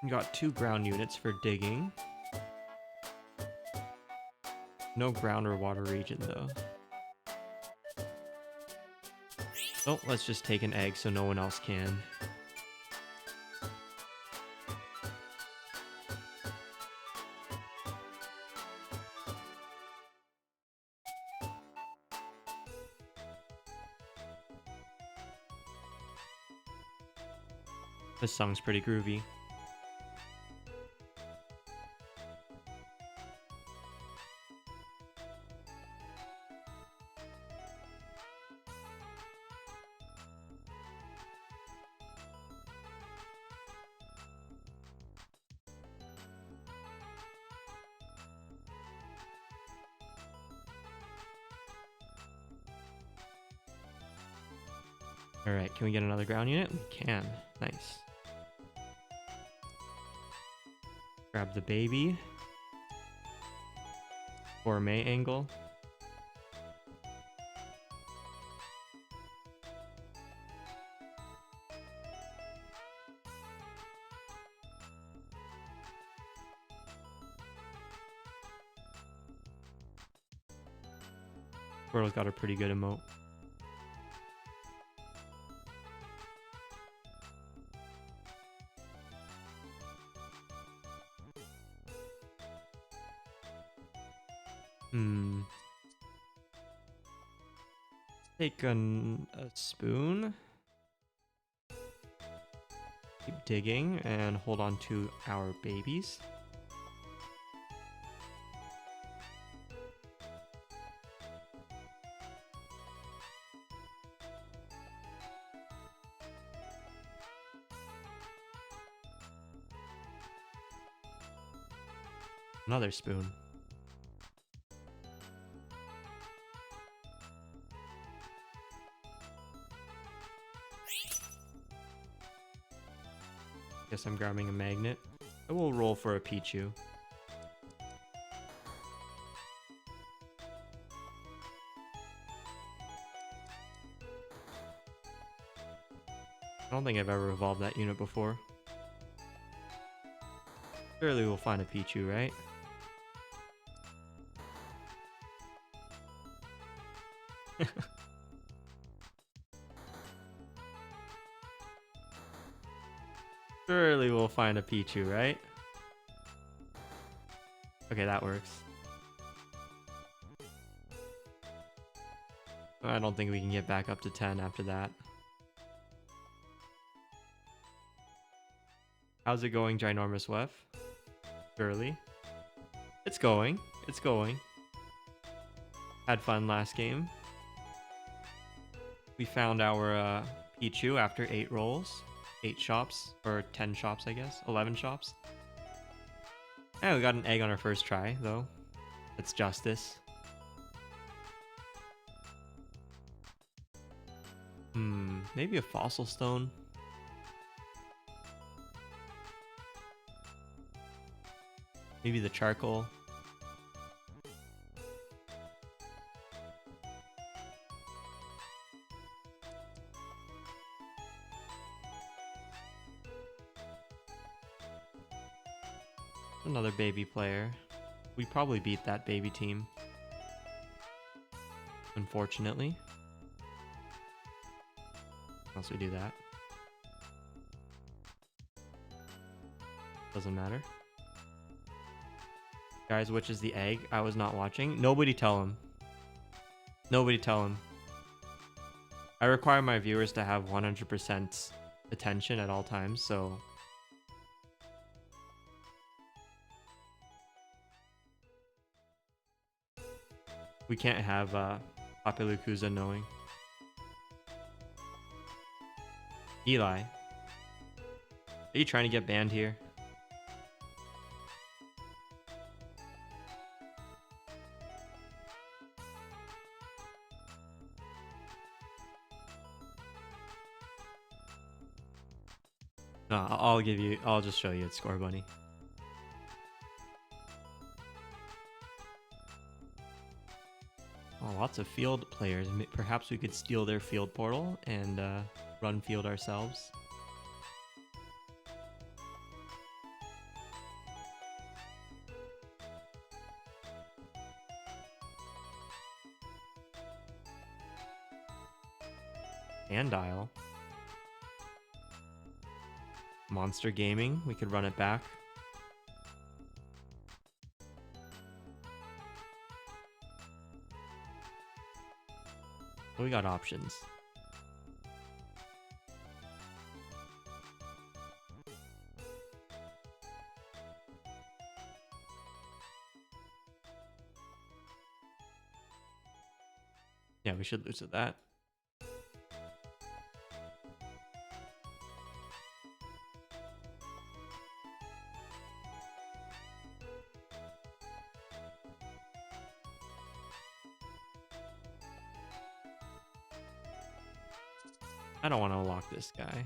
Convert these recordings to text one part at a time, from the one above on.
We got 2 ground units for digging. No ground or water region though. Oh, let's just take an egg so no one else can. This song's pretty groovy. Alright, can we get another ground unit? We can. Nice. Grab the baby. Gourmet angle. Squirrel's got a pretty good emote. Take a spoon. Keep digging and hold on to our babies. Another spoon. Guess I'm grabbing a magnet. I will roll for a Pichu. I don't think I've ever evolved that unit before. Surely we'll find a Pichu, right? Surely we'll find a Pichu, right? Okay, that works. I don't think we can get back up to 10 after that. How's it going, Ginormous Wef? Surely. It's going. It's going. Had fun last game. We found our Pichu after 8 rolls. 8 shops, or 10 shops, I guess. 11 shops. And we got an egg on our first try, though. That's justice. Maybe a fossil stone. Maybe the charcoal. Another baby player. We probably beat that baby team. Unfortunately. Once we do that. Doesn't matter. Guys, which is the egg? I was not watching. Nobody tell him. Nobody tell him. I require my viewers to have 100% attention at all times, so... We can't have Papelukuza knowing. Eli. Are you trying to get banned here? No, I'll just show you it's Score Bunny. Oh, lots of field players. Perhaps we could steal their field portal and run field ourselves. Sandile. Monster Gaming, we could run it back. We got options. Yeah, we should lose to that. I don't want to lock this guy.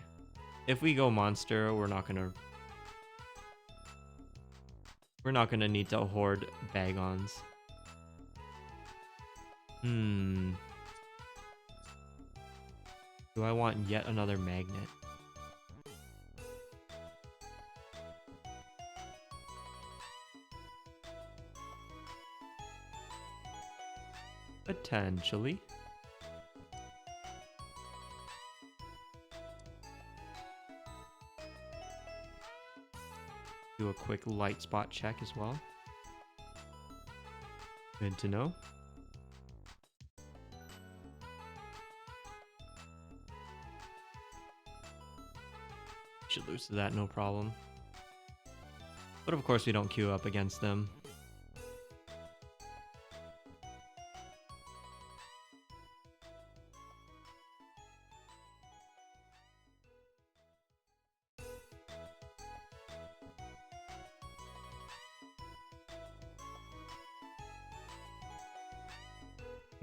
If we go monster, we're not gonna need to hoard Bagons. Do I want yet another magnet? Potentially. Do a quick light spot check as well. Good to know. Should lose to that, no problem. But of course we don't queue up against them.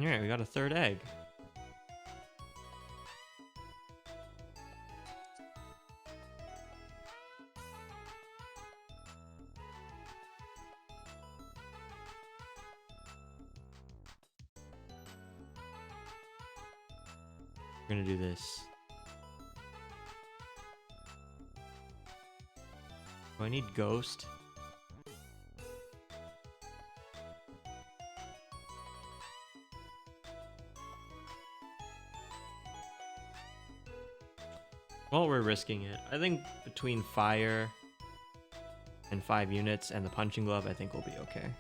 Alright, we got a third egg. We're gonna do this. Do I need Ghost? Well, we're risking it. I think between fire and 5 units and the punching glove, I think we'll be okay.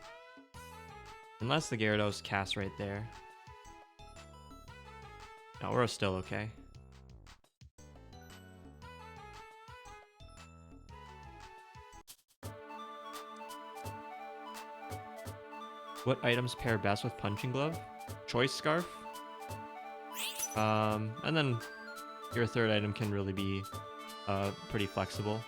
Unless the Gyarados casts right there. No, we're still okay. What items pair best with punching glove? Choice scarf. And then your third item can really be pretty flexible.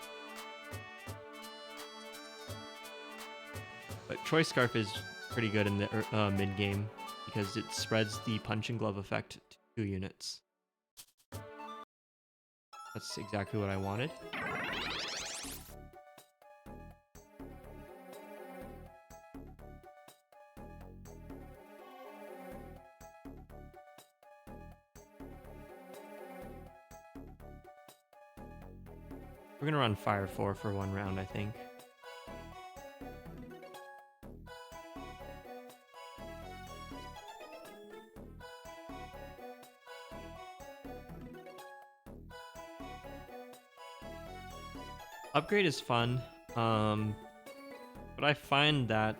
But choice scarf is pretty good in the mid game because it spreads the punching glove effect to 2 units. That's exactly what I wanted. We're gonna run Fire 4 for 1 round, I think. Upgrade is fun, but I find that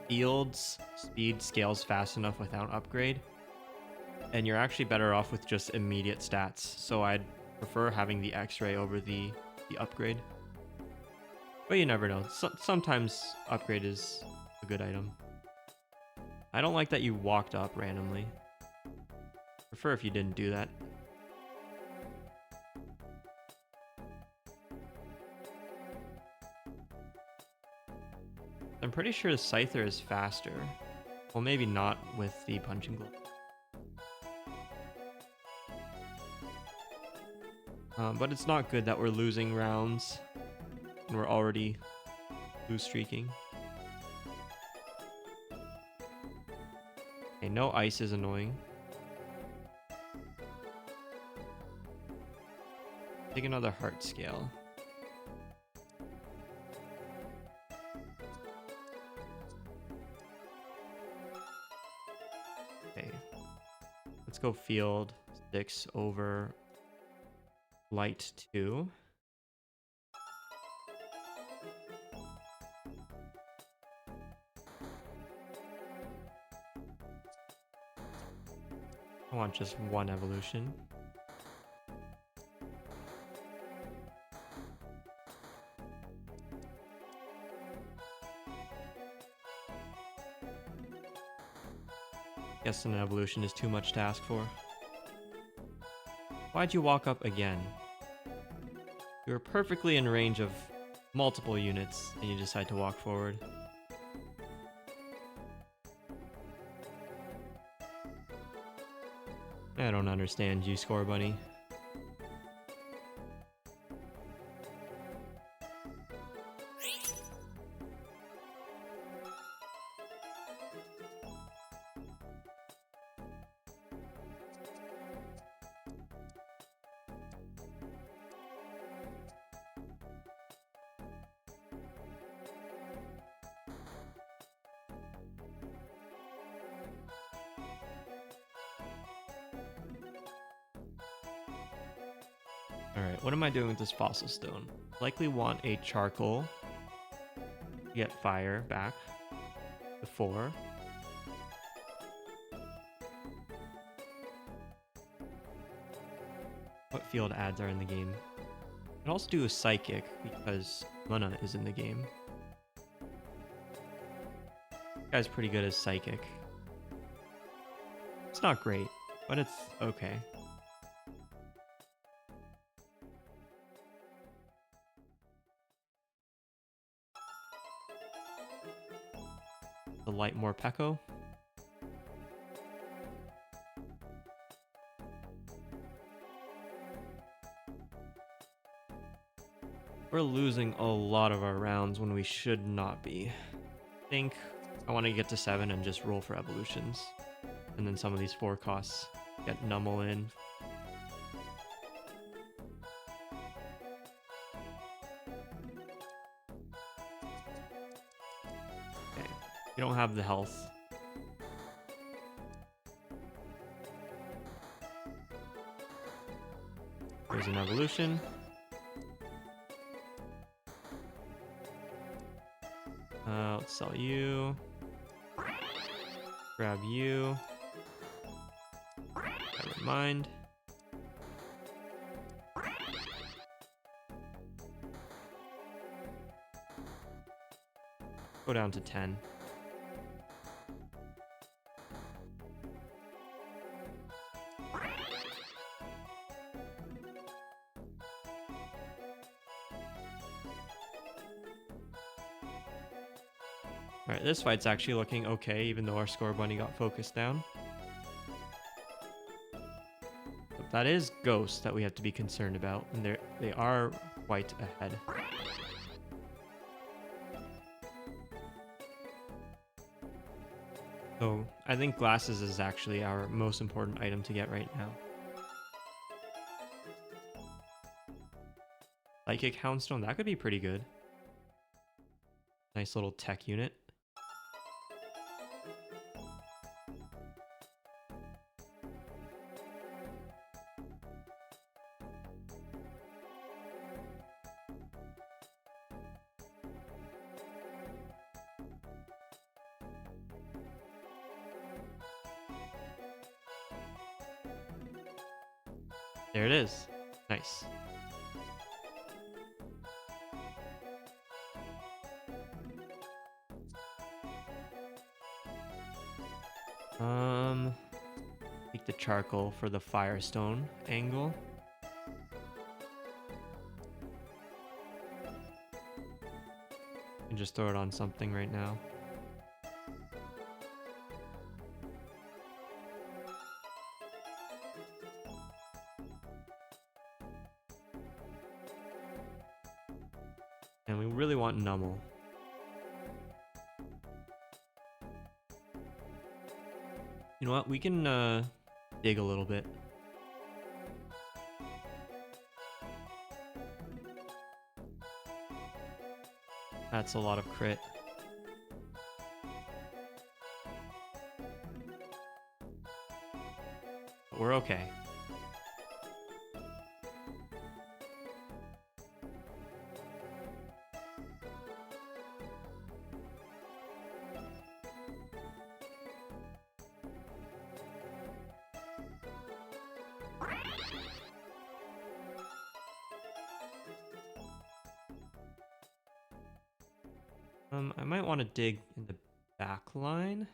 Field's speed scales fast enough without upgrade, and you're actually better off with just immediate stats, so I'd prefer having the X-ray over the upgrade. But you never know. Sometimes upgrade is a good item. I don't like that you walked up randomly. Prefer if you didn't do that. I'm pretty sure the Scyther is faster. Well, maybe not with the punching glove. But it's not good that we're losing rounds and we're already lose streaking. Okay, no ice is annoying. Take another heart scale. Okay. Let's go field 6 over light 2. I want just one evolution. Guess an evolution is too much to ask for. Why'd you walk up again? You were perfectly in range of multiple units and you decide to walk forward. I don't understand you, Score Bunny. Alright, what am I doing with this fossil stone? Likely want a charcoal to get fire back to 4. What field ads are in the game? I can also do a psychic because Mana is in the game. This guy's pretty good as psychic. It's not great, but it's okay. The light Morpeko. We're losing a lot of our rounds when we should not be. I think I want to get to 7 and just roll for evolutions. And then some of these 4 costs get Nummel in. Okay, we don't have the health. There's an evolution. Let's sell you. Grab you. Never mind. Go down to 10. Alright, this fight's actually looking okay, even though our Score Bunny got focused down. But that is ghosts that we have to be concerned about, and they are quite ahead. So I think glasses is actually our most important item to get right now. Psychic Houndstone, that could be pretty good. Nice little tech unit. There it is. Nice. Take the charcoal for the firestone angle. And just throw it on something right now. And we really want Nummel. You know what? We can dig a little bit. That's a lot of crit. But we're okay. I might want to dig in the back line.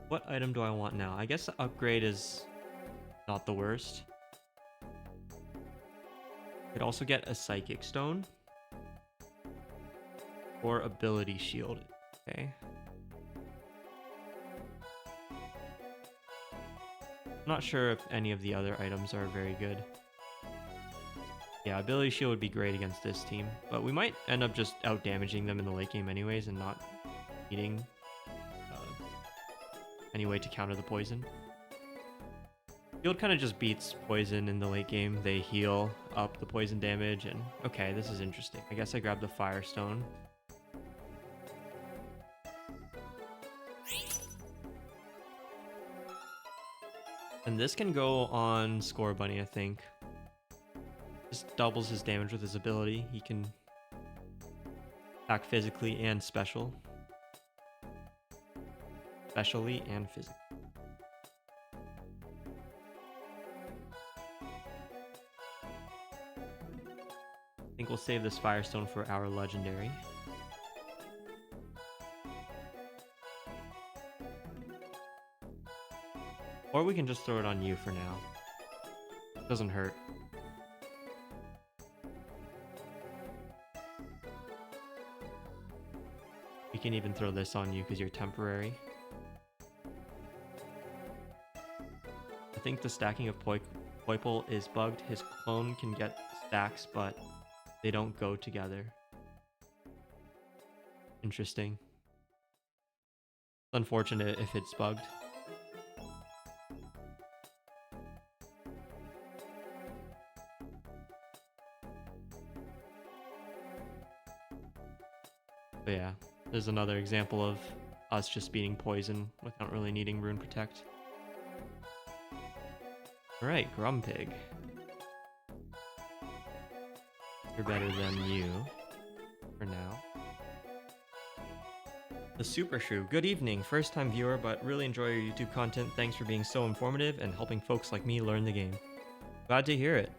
What item do I want now? I guess the upgrade is not the worst. Could also get a Psychic Stone. Or Ability Shield. Okay. I'm not sure if any of the other items are very good. Yeah, Ability Shield would be great against this team, but we might end up just out-damaging them in the late game anyways and not needing any way to counter the poison. Shield kind of just beats poison in the late game. They heal up the poison damage, and okay, this is interesting. I guess I grabbed the Firestone. And this can go on Score Bunny, I think. Just doubles his damage with his ability. He can attack physically and special. Specially and physically. I think we'll save this Firestone for our legendary. Or we can just throw it on you for now. Doesn't hurt. We can even throw this on you because you're temporary. I think the stacking of Poipole is bugged. His clone can get stacks, but they don't go together. Interesting. It's unfortunate if it's bugged. But yeah, there's another example of us just beating poison without really needing Rune Protect. Alright, Grumpig. You're better than you. For now. The Super Shrew. Good evening. First time viewer, but really enjoy your YouTube content. Thanks for being so informative and helping folks like me learn the game. Glad to hear it.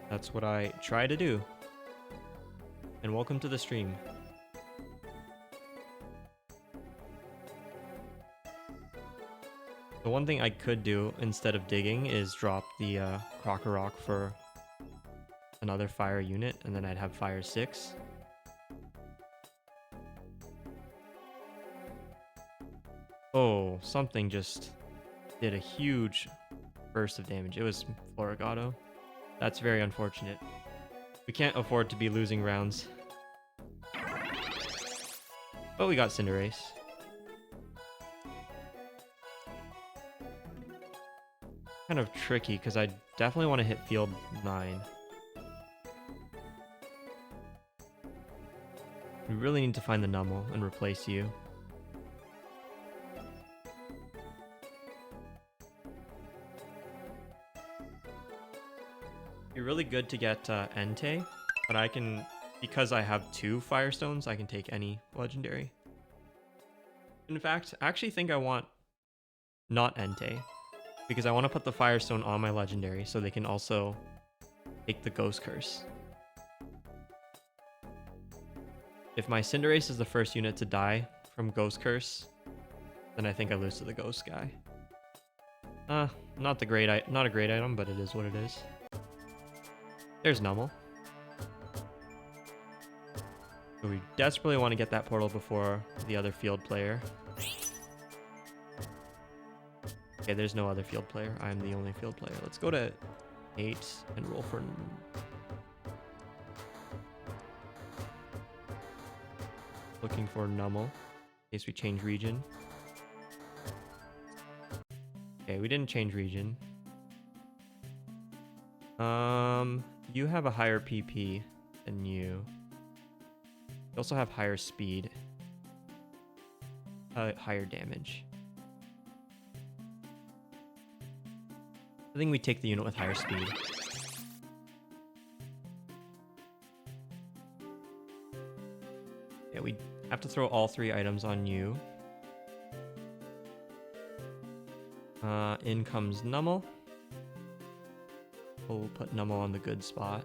That's what I try to do. And welcome to the stream. The one thing I could do instead of digging is drop the Krokorok for another fire unit, and then I'd have fire 6. Oh, something just did a huge burst of damage. It was Florigato. That's very unfortunate. We can't afford to be losing rounds. But we got Cinderace. Kind of tricky because I definitely want to hit field 9. We really need to find the Numel and replace you. It'd be really good to get Entei, but I can, because I have 2 Firestones, I can take any legendary. In fact, I actually think I want not Entei, because I want to put the Firestone on my legendary so they can also take the Ghost Curse. If my Cinderace is the first unit to die from Ghost Curse, then I think I lose to the Ghost guy. Not a great item, but it is what it is. There's Numel. So we desperately want to get that portal before the other field player. Okay, there's no other field player. I'm the only field player. Let's go to 8 and roll for... Looking for Numel, in case we change region. Okay, we didn't change region. You have a higher PP than you. You also have higher speed. Higher damage. I think we take the unit with higher speed. Yeah, we have to throw all 3 items on you. In comes Numel. We'll put Numel on the good spot.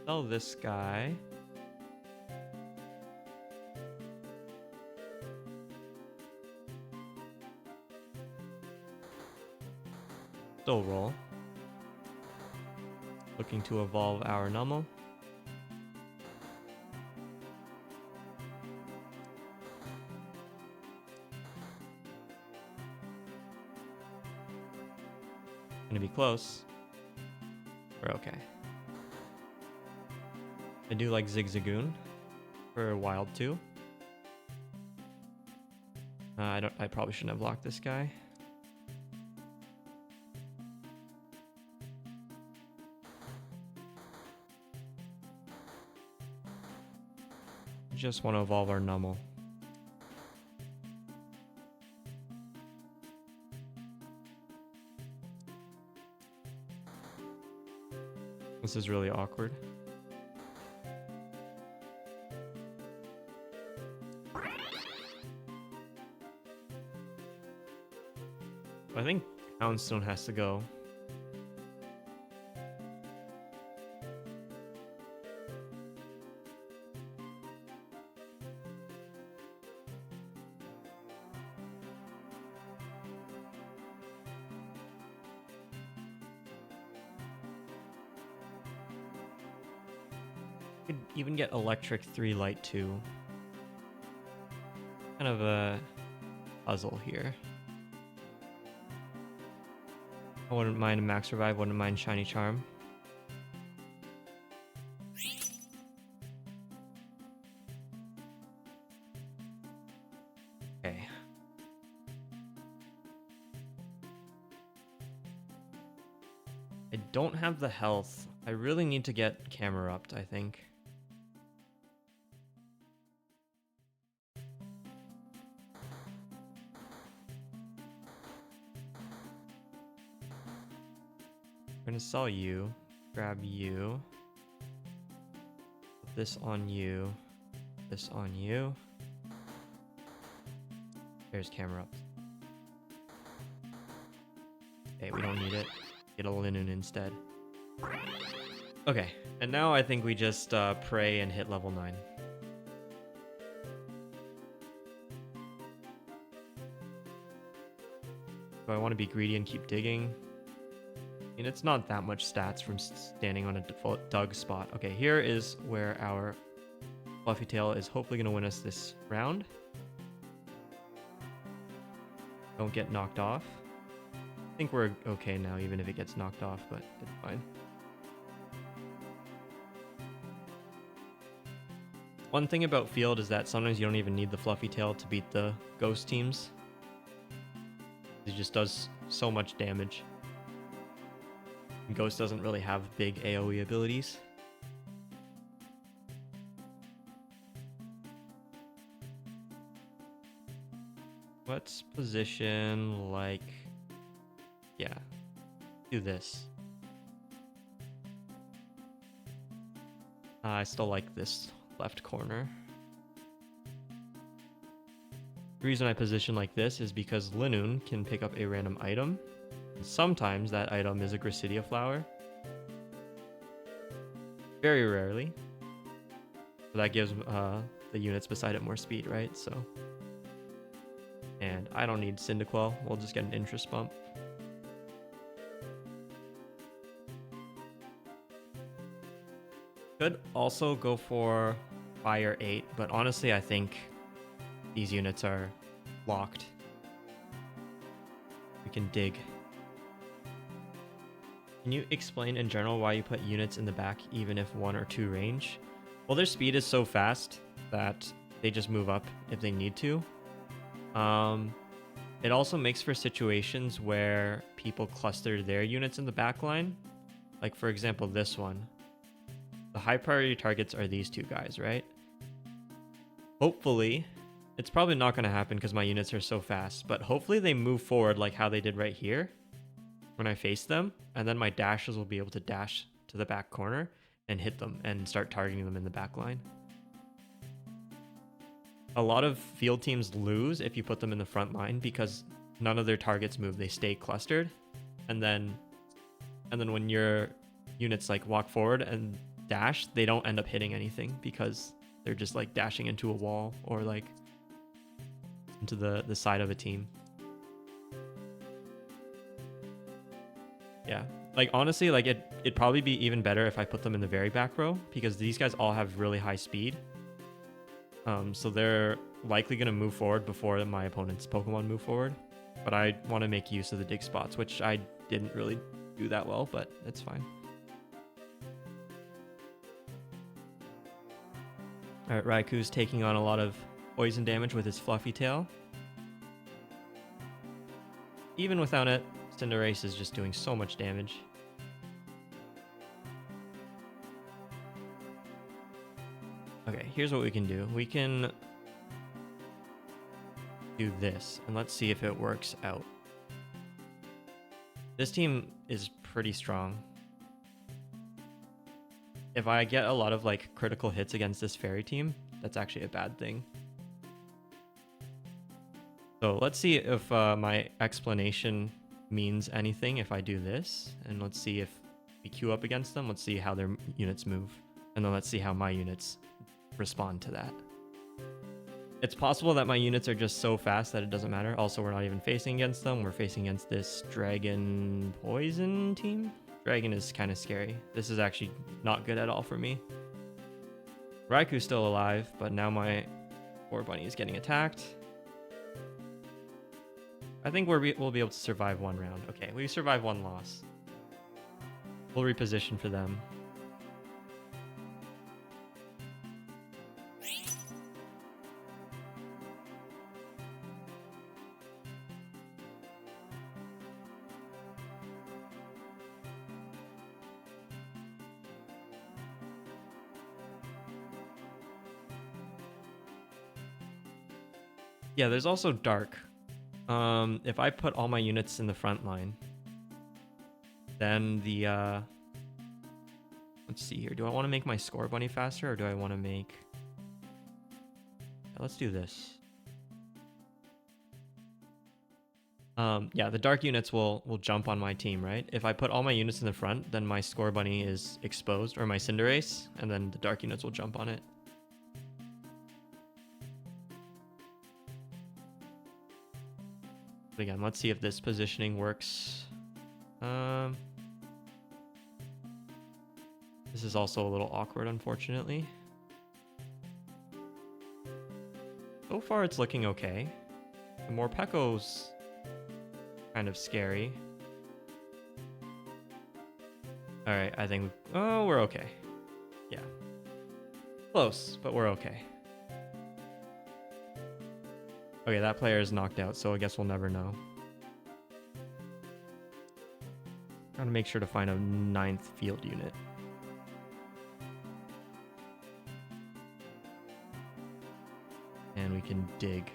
Sell this guy. Still roll. Looking to evolve our Nummel. Gonna be close. We're okay. I do like Zigzagoon for Wild 2. I probably shouldn't have blocked this guy. Just want to evolve our Nummel. This is really awkward. I think Houndstone has to go. Could even get Electric 3 Light 2. Kind of a puzzle here. I wouldn't mind a Max Revive, wouldn't mind Shiny Charm. Okay. I don't have the health. I really need to get Camerupt, I think. We're gonna sell you, grab you, put this on you, this on you. There's Camerupt. Okay, we don't need it. Get a Linoon instead. Okay, and now I think we just pray and hit level 9. Do I want to be greedy and keep digging? I mean, it's not that much stats from standing on a default dug spot. Okay, here is where our Fluffy Tail is hopefully going to win us this round. Don't get knocked off. I think we're okay now, even if it gets knocked off, but it's fine. One thing about Field is that sometimes you don't even need the Fluffy Tail to beat the Ghost teams. It just does so much damage. Ghost doesn't really have big AoE abilities. Let's position like... yeah, do this. I still like this left corner. The reason I position like this is because Linoon can pick up a random item. And sometimes that item is a Gracidia flower. Very rarely. So that gives the units beside it more speed, right? So, and I don't need Cyndaquil. We'll just get an interest bump. Could also go for Fire 8, but honestly I think these units are locked. We can dig. Can you explain in general why you put units in the back even if 1 or 2 range? Well, their speed is so fast that they just move up if they need to. It also makes for situations where people cluster their units in the back line. Like for example, this one. The high priority targets are these 2 guys, right? Hopefully, it's probably not going to happen because my units are so fast, but hopefully they move forward like how they did right here when I face them, and then my dashes will be able to dash to the back corner and hit them and start targeting them in the back line. A lot of field teams lose if you put them in the front line because none of their targets move. They stay clustered, and then when your units like walk forward and dash, they don't end up hitting anything because they're just like dashing into a wall or like into the side of a team. Yeah. Like honestly, like it'd probably be even better if I put them in the very back row because these guys all have really high speed. So they're likely going to move forward before my opponent's Pokemon move forward. But I want to make use of the dig spots, which I didn't really do that well, but it's fine. All right, Raiku's taking on a lot of poison damage with his fluffy tail. Even without it, Cinderace is just doing so much damage. Okay, here's what we can do. We can do this, and let's see if it works out. This team is pretty strong. If I get a lot of like critical hits against this fairy team, that's actually a bad thing. So let's see if my explanation means anything if I do this, and let's see if we queue up against them. Let's see how their units move, and then let's see how my units respond to that. It's possible that my units are just so fast that it doesn't matter. Also, we're not even facing against them. We're facing against this dragon poison team. Dragon is kind of scary. This is actually not good at all for me. Raiku's still alive, but now my poor bunny is getting attacked. I think we'll be able to survive one round. Okay, we survived one loss. We'll reposition for them. Yeah, there's also dark. If I put all my units in the front line, then the let's see here. Do I want to make my score bunny faster, or do I want to make? Yeah, let's do this. Yeah, the dark units will jump on my team, right? If I put all my units in the front, then my score bunny is exposed, or my Cinderace, and then the dark units will jump on it. But again, let's see if this positioning works. This is also a little awkward, unfortunately. So far, it's looking okay. The Morpeko's kind of scary. All right, I think... Oh, we're okay. Yeah. Close, but we're okay. Okay, that player is knocked out, so I guess we'll never know. Gotta make sure to find a 9th field unit. And we can dig.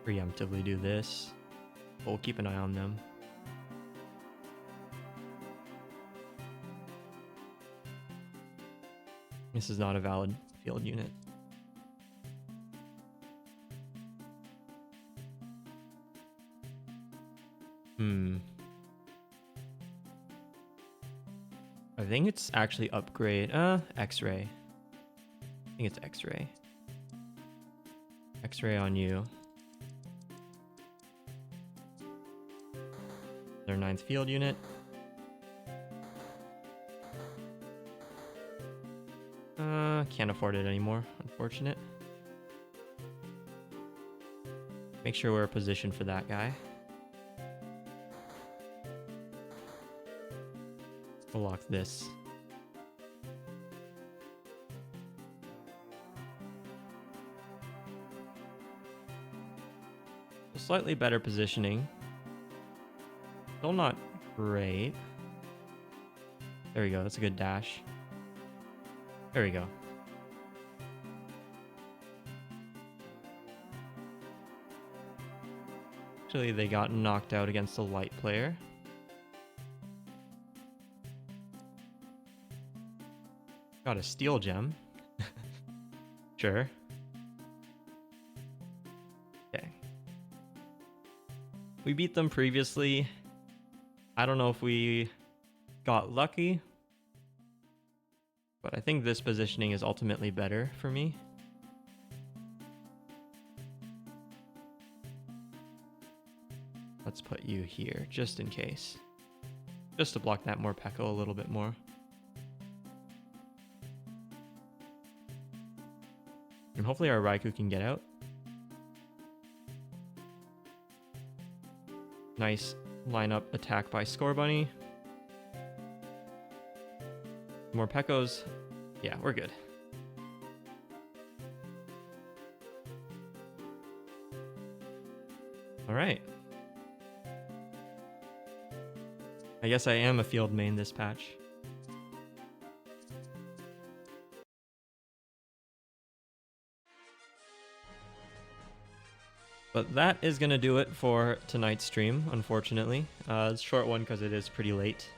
Preemptively do this. We'll keep an eye on them. This is not a valid field unit. I think it's actually upgrade. X-ray. I think it's X-ray. X-ray on you. Their 9th field unit. Can't afford it anymore, unfortunate. Make sure we're positioned for that guy. We'll lock this. Slightly better positioning. Still not great. There we go. That's a good dash. There we go. Actually, they got knocked out against a light player. Got a steel gem. Sure. Okay. We beat them previously. I don't know if we got lucky, but I think this positioning is ultimately better for me. let's put you here just in case. Just to block that Morpeko a little bit more. And hopefully our Raikou can get out. Nice lineup attack by Scorbunny. Morpekos. Yeah, we're good. All right. I guess I am a field main this patch. But that is going to do it for tonight's stream, unfortunately. It's a short one because it is pretty late.